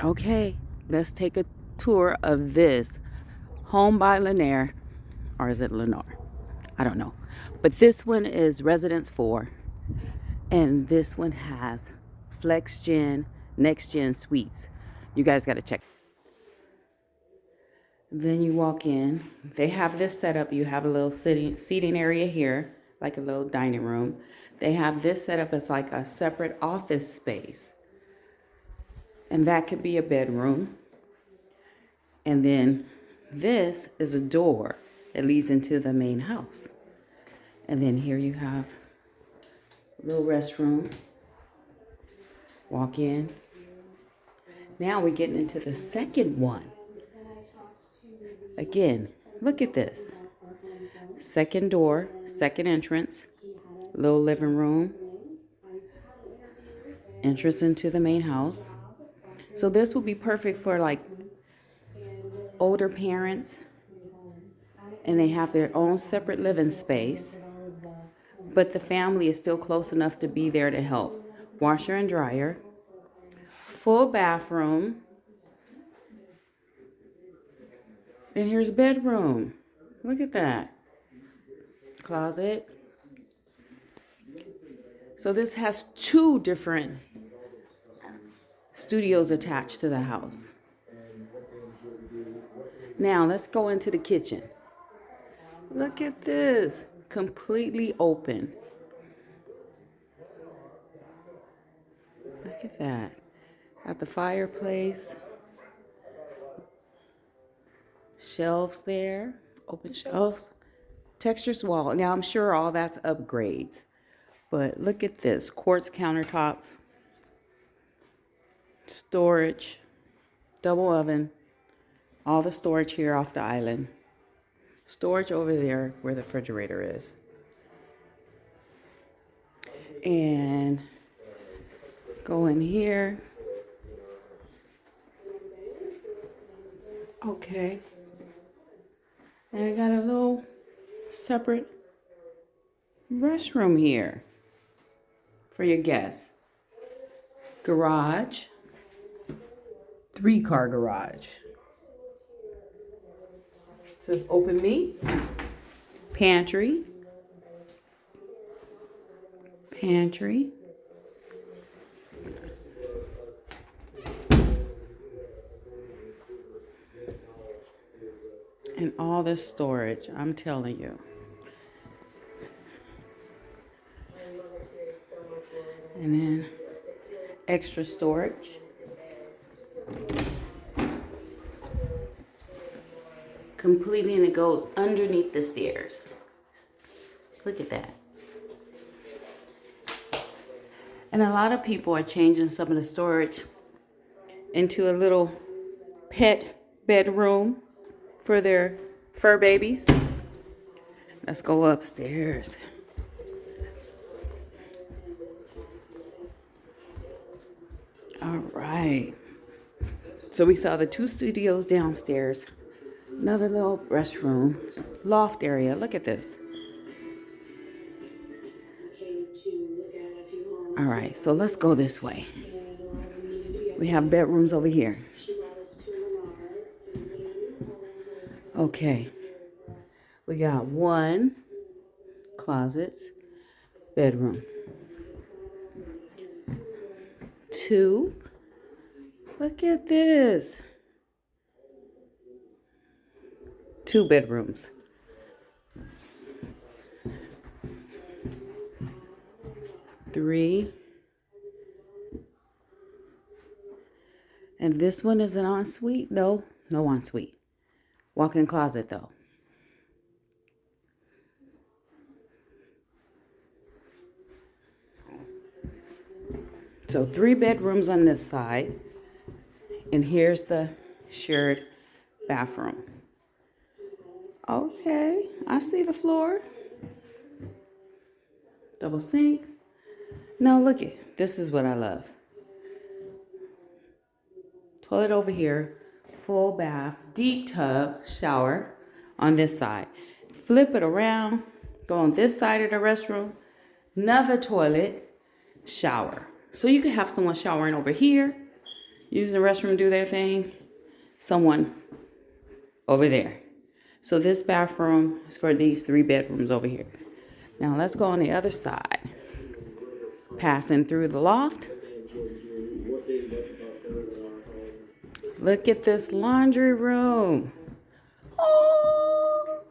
Okay, let's take a tour of this home by Lennar, or is it Lennar? I don't know. But this one is Residence 4, and this one has Flex Gen, Next Gen Suites. You guys got to check. Then you walk in. They have this set up. You have a little seating area here, like a little dining room. They have this set up as like a separate office space. And that could be a bedroom. And then this is a door that leads into the main house. And then here you have a little restroom. Walk in. Now we're getting into the second one. Again, look at this. Second door, second entrance, little living room, entrance into the main house. So this would be perfect for like older parents, and they have their own separate living space, but the family is still close enough to be there to help. Washer and dryer, full bathroom, and here's bedroom. Look at that. Closet. So this has 2 different studios attached to the house. Now let's go into the kitchen. Look at this, completely open. Look at that. Got the fireplace, shelves there, open shelves, textured wall. Now I'm sure all that's upgrades, but look at this, quartz countertops, storage, double oven, all the storage here off the island. Storage over there where the refrigerator is. And go in here. Okay. And I got a little separate restroom here for your guests. Garage. 3-car garage. It says open meat. Pantry. Pantry. And all this storage, I'm telling you. And then extra storage. Completely, and it goes underneath the stairs. Look at that. And a lot of people are changing some of the storage into a little pet bedroom for their fur babies. Let's go upstairs. All right. So we saw the 2 studios downstairs. Another little restroom, loft area. Look at this. All right, so let's go this way. We have bedrooms over here. Okay. We got 1 closet, bedroom. 2. Look at this. 2 bedrooms. 3. And this one is an ensuite? No ensuite. Walk-in closet though. So 3 bedrooms on this side. And here's the shared bathroom. Okay, I see the floor. Double sink. Now look it. This is what I love. Toilet over here, full bath, deep tub, shower on this side. Flip it around, go on this side of the restroom, another toilet, shower. So you can have someone showering over here. using the restroom, do their thing. Someone over there. So this bathroom is for these 3 bedrooms over here. Now let's go on the other side. Passing through the loft. Look at this laundry room. Oh!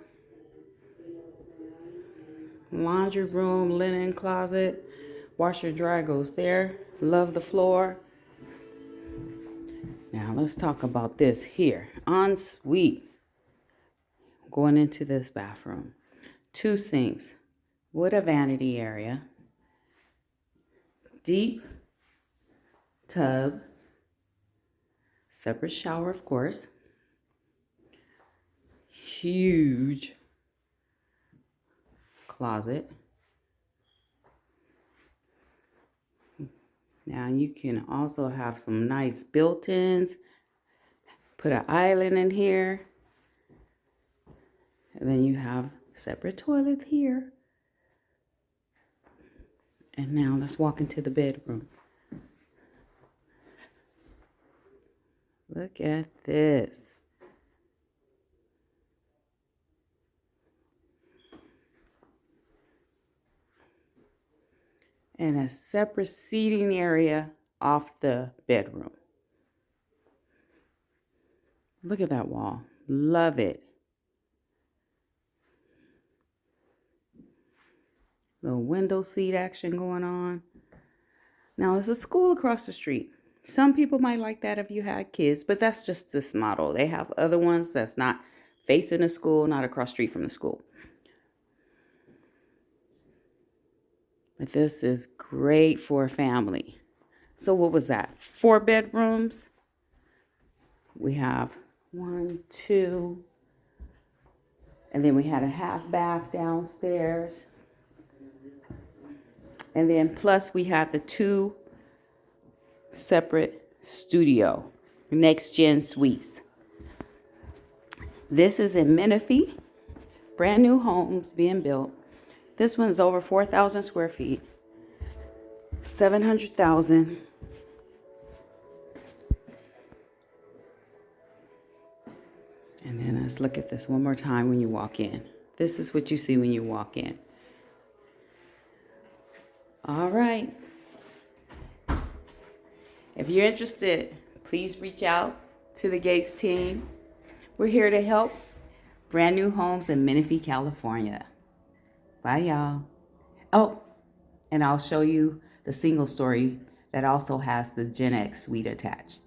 Laundry room, linen closet, washer dryer goes there. Love the floor. Now let's talk about this here. Ensuite. Going into this bathroom. 2 sinks with a vanity area. Deep tub. Separate shower, of course. Huge closet. Now you can also have some nice built-ins. Put an island in here. And then you have separate toilet here. And now let's walk into the bedroom. Look at this. And a separate seating area off the bedroom. Look at that wall. Love it. Little window seat action going on. Now, there's a school across the street. Some people might like that if you had kids, but that's just this model. They have other ones that's not facing the school, not across the street from the school. But this is great for a family. So what was that? 4 bedrooms. We have 1, 2, and then we had a half bath downstairs. And then plus we have the 2 separate studio, next gen suites. This is in Menifee, brand new homes being built. This one's over 4,000 square feet, 700,000. And then let's look at this one more time when you walk in. This is what you see when you walk in. All right. If you're interested, please reach out to the Gates team. We're here to help. Brand new homes in Menifee, California. Bye, y'all. Oh, and I'll show you the single story that also has the Gen X suite attached.